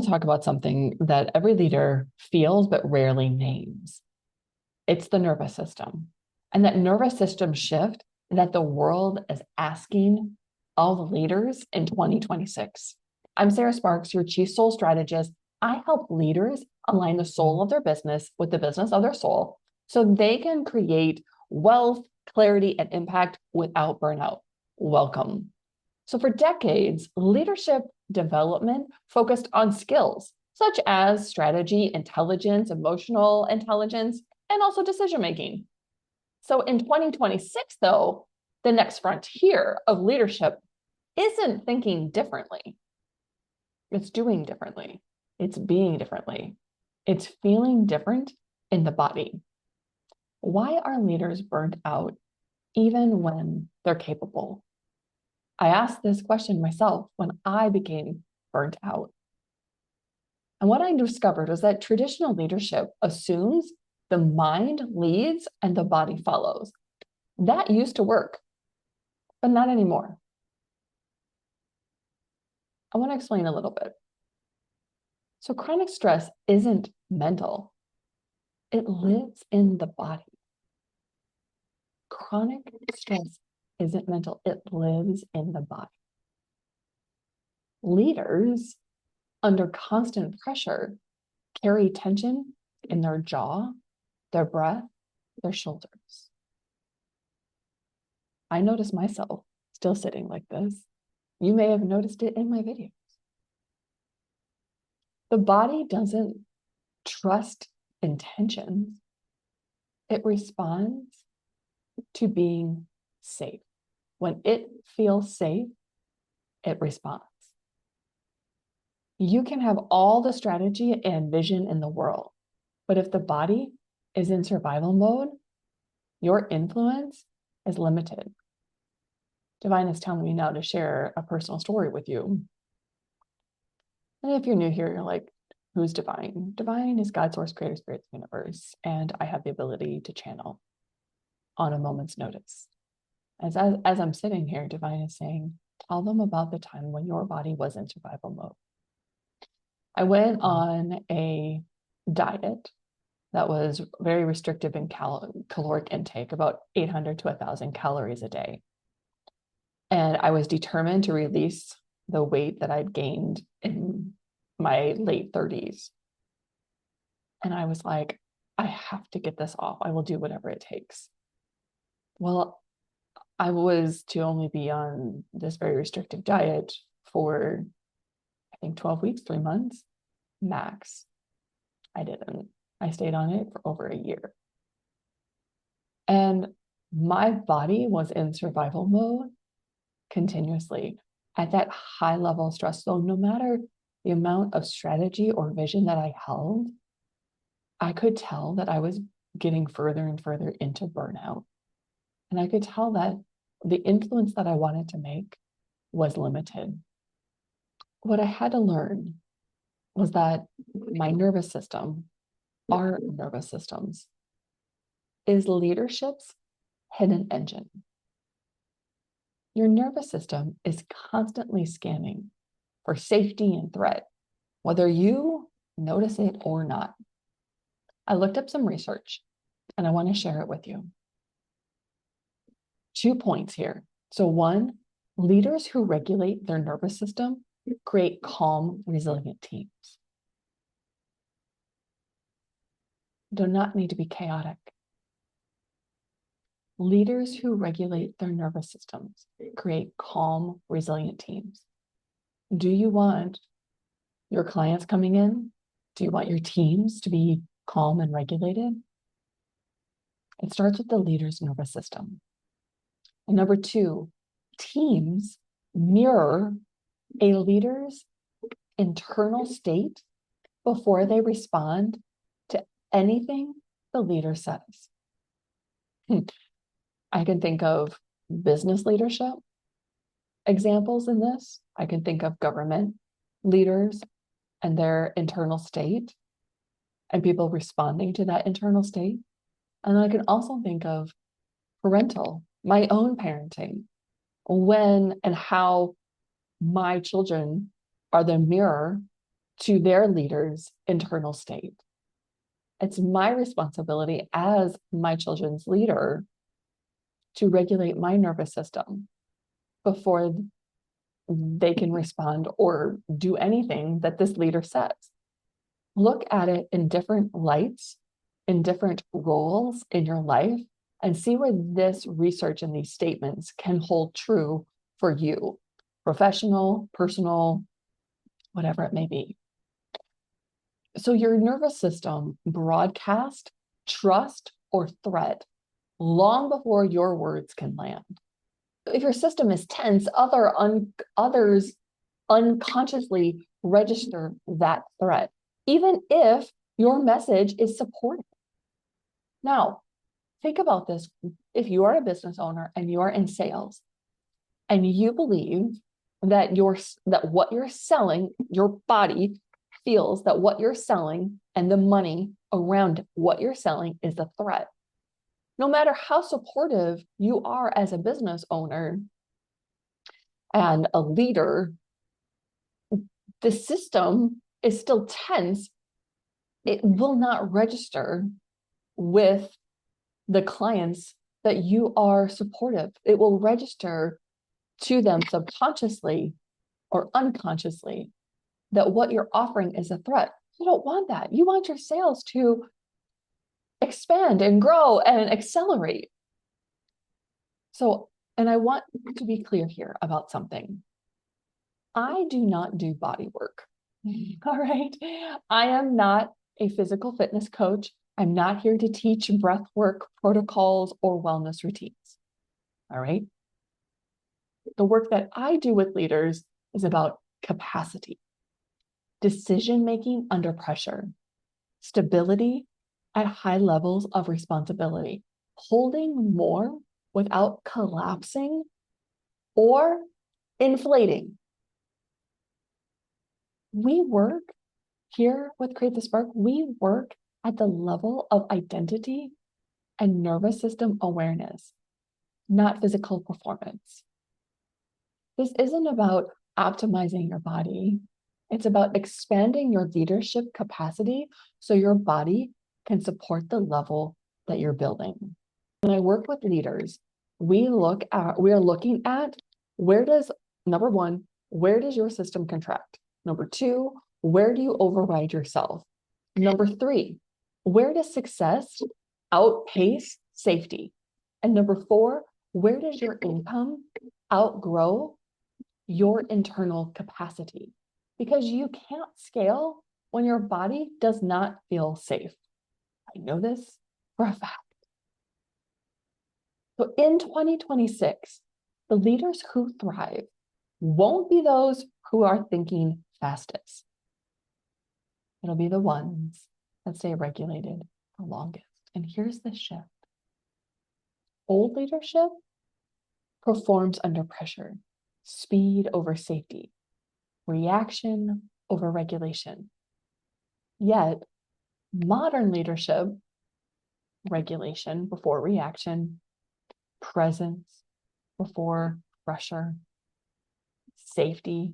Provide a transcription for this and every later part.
want to talk about something that every leader feels but rarely names. It's the nervous system. And that nervous system shift that the world is asking all the leaders in 2026. I'm Sarah Sparks, your Chief Soul Strategist. I help leaders align the soul of their business with the business of their soul so they can create wealth, clarity, and impact without burnout. Welcome. So for decades, leadership development focused on skills such as strategy, intelligence, emotional intelligence, and also decision making. So in 2026, though, the next frontier of leadership isn't thinking differently. It's doing differently. It's being differently. It's feeling different in the body. Why are leaders burnt out even when they're capable? I asked this question myself when I became burnt out. And what I discovered was that traditional leadership assumes the mind leads and the body follows. That used to work, but not anymore. I want to explain a little bit. So chronic stress isn't mental. It lives in the body. Chronic stress isn't mental. It lives in the body. Leaders under constant pressure carry tension in their jaw, their breath, their shoulders. I notice myself still sitting like this. You may have noticed it in my videos. The body doesn't trust intentions. It responds to being safe. When it feels safe, it responds. You can have all the strategy and vision in the world, but if the body is in survival mode, your influence is limited. Divine is telling me now to share a personal story with you. And if you're new here, you're like, who's Divine? Divine is God, source, creator, spirit, universe. And I have the ability to channel on a moment's notice. As I'm sitting here, Divine is saying, tell them about the time when your body was in survival mode. I went on a diet that was very restrictive in caloric intake, about 800 to 1,000 calories a day. And I was determined to release the weight that I'd gained in my late 30s. And I was like, I have to get this off. I will do whatever it takes. Well, I was to only be on this very restrictive diet for, I think, 12 weeks, 3 months, max. I didn't. I stayed on it for over a year. And my body was in survival mode continuously at that high level of stress. So no matter the amount of strategy or vision that I held, I could tell that I was getting further and further into burnout. And I could tell that the influence that I wanted to make was limited. What I had to learn was that my nervous system, our nervous systems, is leadership's hidden engine. Your nervous system is constantly scanning for safety and threat, whether you notice it or not. I looked up some research and I want to share it with you. 2 points here. So one, leaders who regulate their nervous system create calm, resilient teams. Do not need to be chaotic. Leaders who regulate their nervous systems create calm, resilient teams. Do you want your clients coming in? Do you want your teams to be calm and regulated? It starts with the leader's nervous system. And number 2, teams mirror a leader's internal state before they respond to anything the leader says. I can think of business leadership examples in this. I can think of government leaders and their internal state and people responding to that internal state. And I can also think of parental, my own parenting, when and how my children are the mirror to their leader's internal state. It's my responsibility as my children's leader to regulate my nervous system before they can respond or do anything that this leader says. Look at it in different lights, in different roles in your life, and see where this research and these statements can hold true for you, professional, personal, whatever it may be. So your nervous system broadcasts trust or threat long before your words can land. If your system is tense, others unconsciously register that threat, even if your message is supportive. Now, think about this. If you are a business owner and you are in sales and you believe that what you're selling, your body feels that what you're selling and the money around what you're selling is a threat. No matter how supportive you are as a business owner and a leader, the system is still tense. It will not register with the clients that you are supportive. It will register to them subconsciously or unconsciously that what you're offering is a threat. You don't want that. You want your sales to expand and grow and accelerate. So, and I want to be clear here about something. I do not do body work. All right. I am not a physical fitness coach. I'm not here to teach breath work protocols or wellness routines. All right. The work that I do with leaders is about capacity, decision-making under pressure, stability at high levels of responsibility, holding more without collapsing or inflating. We work here with Create the Spark, we work at the level of identity and nervous system awareness, not physical performance. This isn't about optimizing your body. It's about expanding your leadership capacity so your body can support the level that you're building. When I work with leaders, we are looking at number one, where does your system contract? Number two, where do you override yourself? Number three, where does success outpace safety? And number four, where does your income outgrow your internal capacity? Because you can't scale when your body does not feel safe. I know this for a fact. So in 2026, the leaders who thrive won't be those who are thinking fastest. It'll be the ones that stay regulated the longest. And here's the shift. Old leadership performs under pressure, speed over safety, reaction over regulation. Yet, modern leadership, regulation before reaction, presence before pressure, safety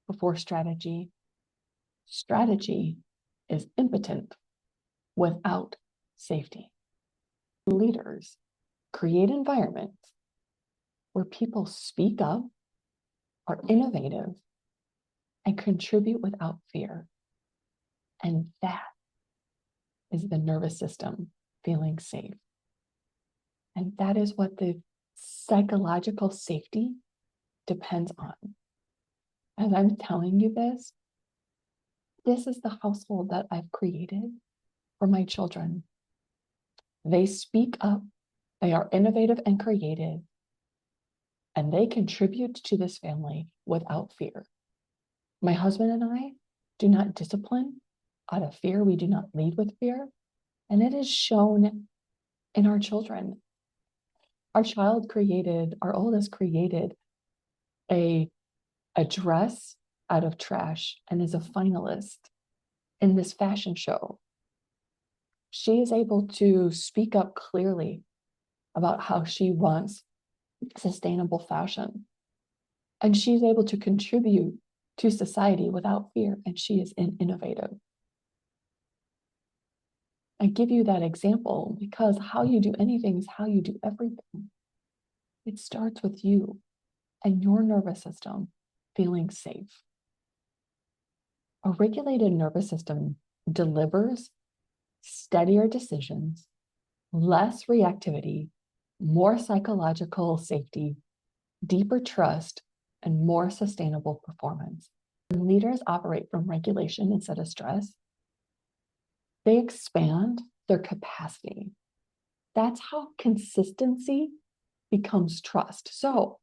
before strategy. Strategy is impotent without safety. Leaders create environments where people speak up, are innovative, and contribute without fear. And that is the nervous system feeling safe. And that is what the psychological safety depends on. As I'm telling you this is the household that I've created for my children. They speak up, they are innovative and creative, and they contribute to this family without fear. My husband and I do not discipline out of fear. We do not lead with fear. And it is shown in our children. Our oldest created a dress out of trash and is a finalist in this fashion show. She is able to speak up clearly about how she wants sustainable fashion. And she's able to contribute to society without fear, and she is innovative. I give you that example because how you do anything is how you do everything. It starts with you and your nervous system feeling safe. A regulated nervous system delivers steadier decisions, less reactivity, more psychological safety, deeper trust, and more sustainable performance. When leaders operate from regulation instead of stress, they expand their capacity. That's how consistency becomes trust. So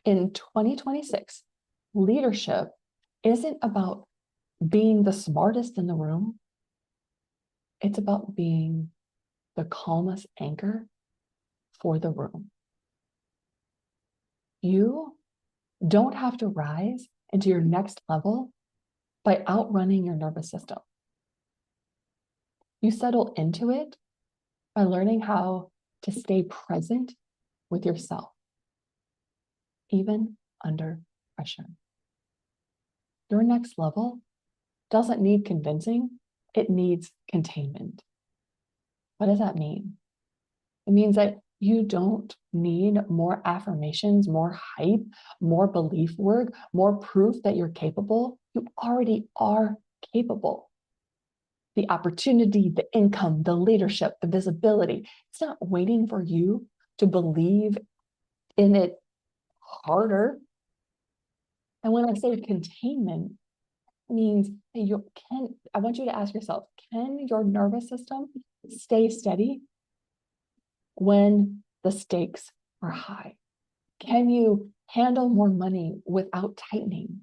in 2026, leadership isn't about being the smartest in the room. It's about being the calmest anchor for the room. You don't have to rise into your next level by outrunning your nervous system. You settle into it by learning how to stay present with yourself, even under pressure. Your next level doesn't need convincing, it needs containment. What does that mean? It means that you don't need more affirmations, more hype, more belief work, more proof that you're capable. You already are capable. The opportunity, the income, the leadership, the visibility, it's not waiting for you to believe in it harder. And when I say containment, it means that I want you to ask yourself, can your nervous system stay steady when the stakes are high? Can you handle more money without tightening?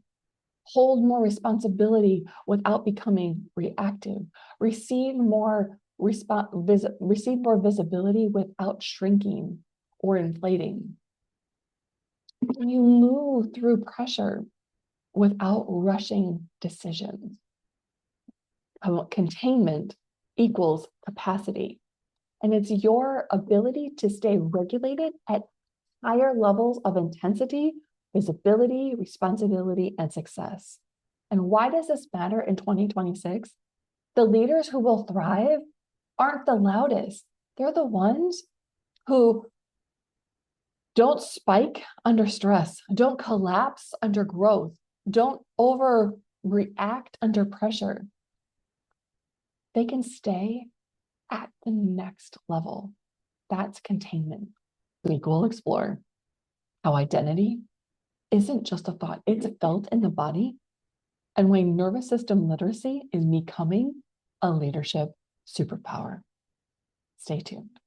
Hold more responsibility without becoming reactive? Receive more visibility without shrinking or inflating? Can you move through pressure without rushing decisions? Containment equals capacity. And it's your ability to stay regulated at higher levels of intensity, visibility, responsibility, and success. And why does this matter in 2026? The leaders who will thrive aren't the loudest. They're the ones who don't spike under stress, don't collapse under growth, don't overreact under pressure. They can stay at the next level. That's containment. We'll explore how identity isn't just a thought, it's felt in the body, and why nervous system literacy is becoming a leadership superpower. Stay tuned.